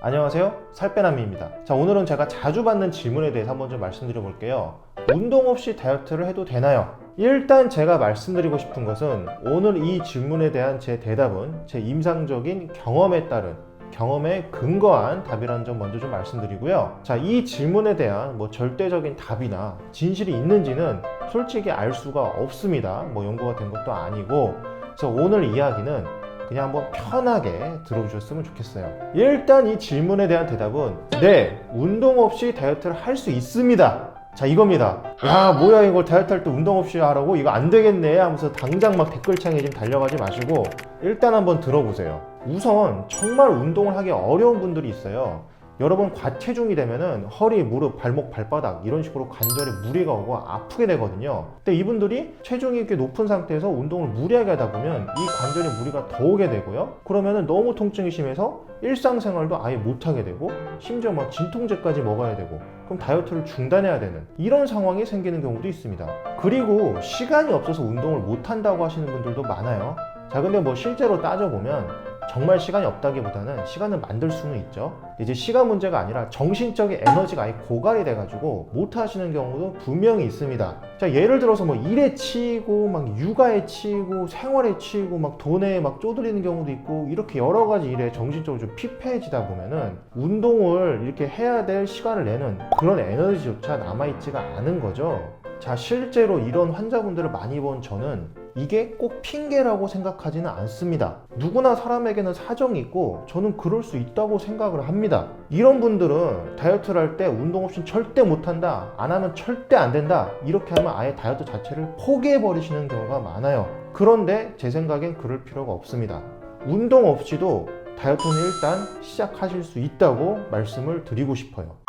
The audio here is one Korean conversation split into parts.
안녕하세요, 살빼남이입니다. 자, 오늘은 제가 자주 받는 질문에 대해서 한번 좀 말씀드려 볼게요. 운동 없이 다이어트를 해도 되나요? 일단 제가 말씀드리고 싶은 것은 오늘 이 질문에 대한 제 대답은 제 임상적인 경험에 따른 경험에 근거한 답이라는 점 먼저 좀 말씀드리고요. 자, 이 질문에 대한 절대적인 답이나 진실이 있는지는 솔직히 알 수가 없습니다. 연구가 된 것도 아니고. 그래서 오늘 이야기는 그냥 한번 편하게 들어주셨으면 좋겠어요. 일단 이 질문에 대한 대답은 네, 운동 없이 다이어트를 할 수 있습니다. 자, 이겁니다. 야, 뭐야 이걸 다이어트 할 때 운동 없이 하라고? 이거 안 되겠네 하면서 당장 막 댓글창에 좀 달려가지 마시고 일단 한번 들어보세요. 우선 정말 운동을 하기 어려운 분들이 있어요. 여러분 과체중이 되면은 허리, 무릎, 발목, 발바닥 이런 식으로 관절에 무리가 오고 아프게 되거든요. 근데 이분들이 체중이 이렇게 높은 상태에서 운동을 무리하게 하다 보면 이 관절에 무리가 더 오게 되고요. 그러면은 너무 통증이 심해서 일상생활도 아예 못하게 되고 심지어 막 진통제까지 먹어야 되고 그럼 다이어트를 중단해야 되는 이런 상황이 생기는 경우도 있습니다. 그리고 시간이 없어서 운동을 못한다고 하시는 분들도 많아요. 자, 근데 실제로 따져보면 정말 시간이 없다기보다는 시간을 만들 수는 있죠. 이제 시간 문제가 아니라 정신적인 에너지가 아예 고갈이 돼가지고 못 하시는 경우도 분명히 있습니다. 자, 예를 들어서 일에 치이고 막 육아에 치이고 생활에 치이고 막 돈에 막 쪼들리는 경우도 있고 이렇게 여러 가지 일에 정신적으로 좀 피폐해지다 보면은 운동을 이렇게 해야 될 시간을 내는 그런 에너지조차 남아있지가 않은 거죠. 자, 실제로 이런 환자분들을 많이 본 저는 이게 꼭 핑계라고 생각하지는 않습니다. 누구나 사람에게는 사정이 있고 저는 그럴 수 있다고 생각을 합니다. 이런 분들은 다이어트를 할 때 운동 없이는 절대 못한다, 안 하면 절대 안 된다, 이렇게 하면 아예 다이어트 자체를 포기해 버리시는 경우가 많아요. 그런데 제 생각엔 그럴 필요가 없습니다. 운동 없이도 다이어트는 일단 시작하실 수 있다고 말씀을 드리고 싶어요.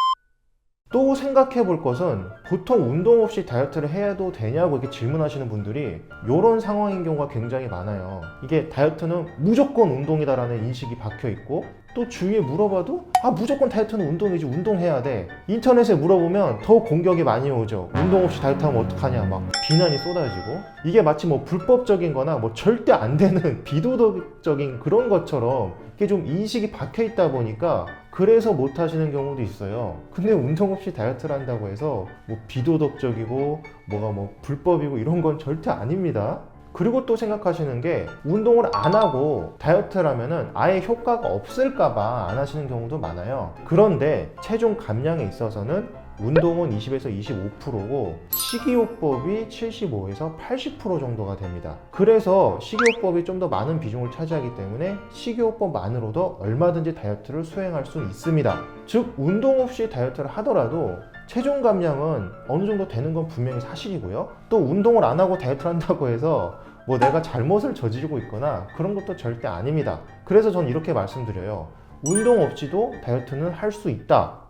또 생각해 볼 것은 보통 운동 없이 다이어트를 해도 되냐고 이렇게 질문하시는 분들이 이런 상황인 경우가 굉장히 많아요. 이게 다이어트는 무조건 운동이다라는 인식이 박혀 있고 또 주위에 물어봐도 무조건 다이어트는 운동이지, 운동해야 돼. 인터넷에 물어보면 더 공격이 많이 오죠. 운동 없이 다이어트 하면 어떡하냐 막 비난이 쏟아지고 이게 마치 불법적인 거나 절대 안 되는 비도덕적인 그런 것처럼 이게 좀 인식이 박혀 있다 보니까 그래서 못 하시는 경우도 있어요. 근데 운동 없이 다이어트를 한다고 해서 비도덕적이고 뭐가 불법이고 이런 건 절대 아닙니다. 그리고 또 생각하시는 게 운동을 안 하고 다이어트를 하면은 아예 효과가 없을까봐 안 하시는 경우도 많아요. 그런데 체중 감량에 있어서는 운동은 20에서 25%고 식이요법이 75에서 80% 정도가 됩니다. 그래서 식이요법이 좀 더 많은 비중을 차지하기 때문에 식이요법만으로도 얼마든지 다이어트를 수행할 수 있습니다. 즉 운동 없이 다이어트를 하더라도 체중 감량은 어느 정도 되는 건 분명히 사실이고요. 또 운동을 안 하고 다이어트를 한다고 해서 내가 잘못을 저지르고 있거나 그런 것도 절대 아닙니다. 그래서 전 이렇게 말씀드려요. 운동 없이도 다이어트는 할 수 있다.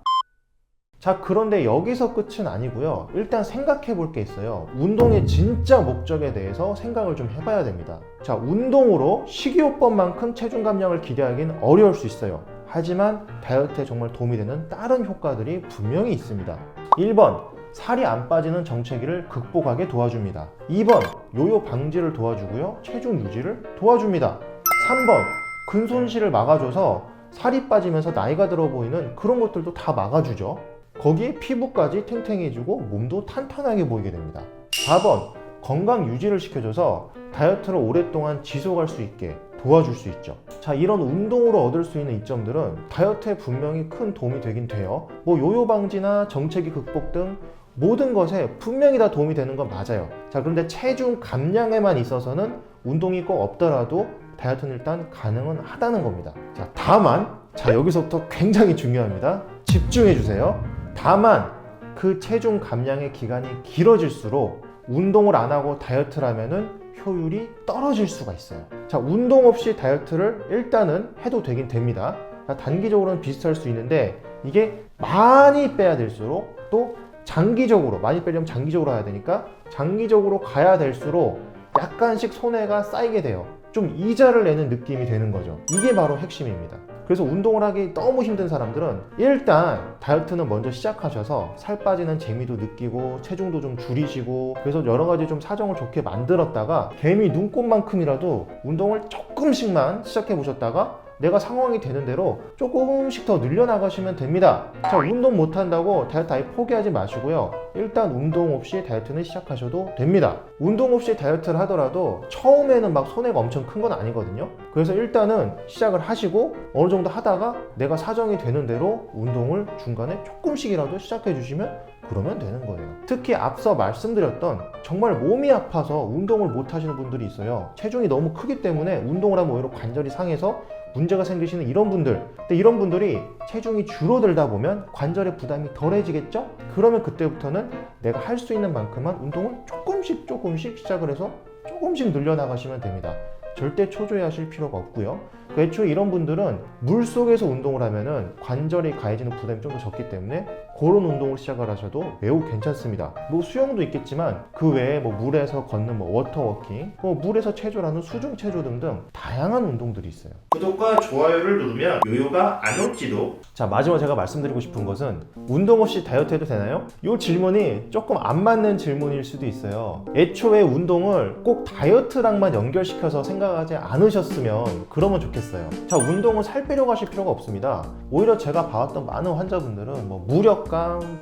자, 그런데 여기서 끝은 아니고요. 일단 생각해 볼 게 있어요. 운동의 진짜 목적에 대해서 생각을 좀 해봐야 됩니다. 자, 운동으로 식이요법만큼 체중 감량을 기대하기는 어려울 수 있어요. 하지만 다이어트에 정말 도움이 되는 다른 효과들이 분명히 있습니다. 1번, 살이 안 빠지는 정체기를 극복하게 도와줍니다. 2번, 요요 방지를 도와주고요. 체중 유지를 도와줍니다. 3번, 근손실을 막아줘서 살이 빠지면서 나이가 들어 보이는 그런 것들도 다 막아주죠. 거기에 피부까지 탱탱해지고 몸도 탄탄하게 보이게 됩니다. 4번, 건강 유지를 시켜줘서 다이어트를 오랫동안 지속할 수 있게 도와줄 수 있죠. 자, 이런 운동으로 얻을 수 있는 이점들은 다이어트에 분명히 큰 도움이 되긴 돼요. 요요 방지나 정체기 극복 등 모든 것에 분명히 다 도움이 되는 건 맞아요. 자, 그런데 체중 감량에만 있어서는 운동이 꼭 없더라도 다이어트는 일단 가능은 하다는 겁니다. 자, 다만 여기서부터 굉장히 중요합니다. 집중해 주세요. 다만 그 체중 감량의 기간이 길어질수록 운동을 안 하고 다이어트를 하면은 효율이 떨어질 수가 있어요. 자, 운동 없이 다이어트를 일단은 해도 되긴 됩니다. 자, 단기적으로는 비슷할 수 있는데 이게 많이 빼야 될수록 또 장기적으로 많이 빼려면 장기적으로 해야 되니까 장기적으로 가야 될수록 약간씩 손해가 쌓이게 돼요. 좀 이자를 내는 느낌이 되는 거죠. 이게 바로 핵심입니다. 그래서 운동을 하기 너무 힘든 사람들은 일단 다이어트는 먼저 시작하셔서 살 빠지는 재미도 느끼고 체중도 좀 줄이시고 그래서 여러 가지 좀 사정을 좋게 만들었다가 개미 눈곱만큼이라도 운동을 조금씩만 시작해 보셨다가 내가 상황이 되는 대로 조금씩 더 늘려나가시면 됩니다. 자, 운동 못한다고 다이어트 아예 포기하지 마시고요. 일단 운동 없이 다이어트는 시작하셔도 됩니다. 운동 없이 다이어트를 하더라도 처음에는 막 손해가 엄청 큰 건 아니거든요. 그래서 일단은 시작을 하시고 어느 정도 하다가 내가 사정이 되는 대로 운동을 중간에 조금씩이라도 시작해 주시면 그러면 되는 거예요. 특히 앞서 말씀드렸던 정말 몸이 아파서 운동을 못 하시는 분들이 있어요. 체중이 너무 크기 때문에 운동을 하면 오히려 관절이 상해서 문제가 생기시는 이런 분들. 근데 이런 분들이 체중이 줄어들다 보면 관절의 부담이 덜해지겠죠? 그러면 그때부터는 내가 할 수 있는 만큼만 운동을 조금씩 시작을 해서 조금씩 늘려나가시면 됩니다. 절대 초조해하실 필요가 없고요. 애초에 이런 분들은 물속에서 운동을 하면은 관절에 가해지는 부담이 좀 더 적기 때문에 그런 운동을 시작을 하셔도 매우 괜찮습니다. 뭐 수영도 있겠지만 그 외에 뭐 물에서 걷는 뭐 워터워킹, 뭐 물에서 체조라는 수중 체조 등등 다양한 운동들이 있어요. 구독과 좋아요를 누르면 요요가 안 올지도. 자, 마지막 제가 말씀드리고 싶은 것은 운동 없이 다이어트 해도 되나요? 이 질문이 조금 안 맞는 질문일 수도 있어요. 애초에 운동을 꼭 다이어트랑만 연결시켜서 생각하지 않으셨으면 그러면 좋겠어요. 자, 운동은 살 빼려고 하실 필요가 없습니다. 오히려 제가 봐왔던 많은 환자분들은 뭐 무력감,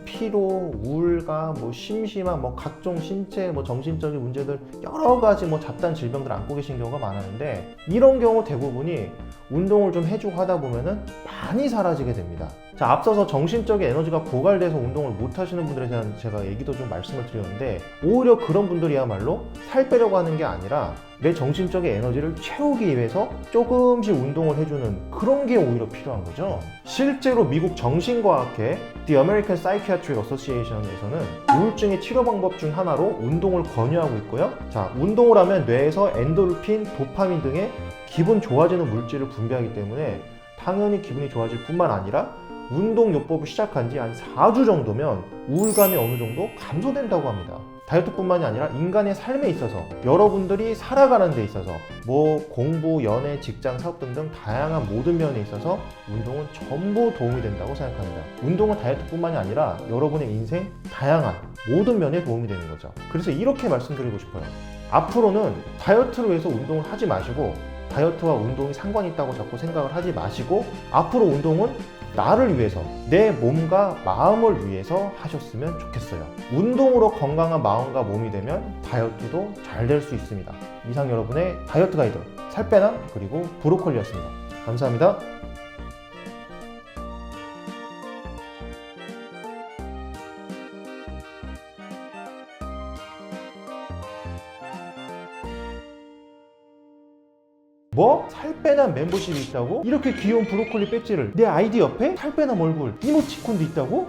피로, 우울감, 뭐 심심한 뭐 각종 신체, 뭐 정신적인 문제들 여러 가지 뭐 잡다한 질병들을 안고 계신 경우가 많았는데 이런 경우 대부분이 운동을 좀 해주고 하다 보면은 많이 사라지게 됩니다. 자, 앞서서 정신적인 에너지가 고갈돼서 운동을 못 하시는 분들에 대한 제가 얘기도 좀 말씀을 드렸는데 오히려 그런 분들이야말로 살 빼려고 하는 게 아니라 내 정신적인 에너지를 채우기 위해서 조금씩 운동을 해주는 그런 게 오히려 필요한 거죠. 실제로 미국 정신과학회 The American Psychiatric Association에서는 우울증의 치료 방법 중 하나로 운동을 권유하고 있고요. 자, 운동을 하면 뇌에서 엔도르핀, 도파민 등의 기분 좋아지는 물질을 분비하기 때문에 당연히 기분이 좋아질 뿐만 아니라 운동요법을 시작한 지 한 4주 정도면 우울감이 어느 정도 감소된다고 합니다. 다이어트뿐만이 아니라 인간의 삶에 있어서 여러분들이 살아가는 데 있어서 뭐 공부, 연애, 직장, 사업 등등 다양한 모든 면에 있어서 운동은 전부 도움이 된다고 생각합니다. 운동은 다이어트뿐만이 아니라 여러분의 인생 다양한 모든 면에 도움이 되는 거죠. 그래서 이렇게 말씀드리고 싶어요. 앞으로는 다이어트를 위해서 운동을 하지 마시고 다이어트와 운동이 상관이 있다고 자꾸 생각을 하지 마시고 앞으로 운동은 나를 위해서, 내 몸과 마음을 위해서 하셨으면 좋겠어요. 운동으로 건강한 마음과 몸이 되면 다이어트도 잘 될 수 있습니다. 이상 여러분의 다이어트 가이드 살빼나 그리고 브로콜리였습니다. 감사합니다. 뭐? 살빼남 멤버십이 있다고? 이렇게 귀여운 브로콜리 배지를 내 아이디 옆에 살빼남 얼굴 이모티콘도 있다고?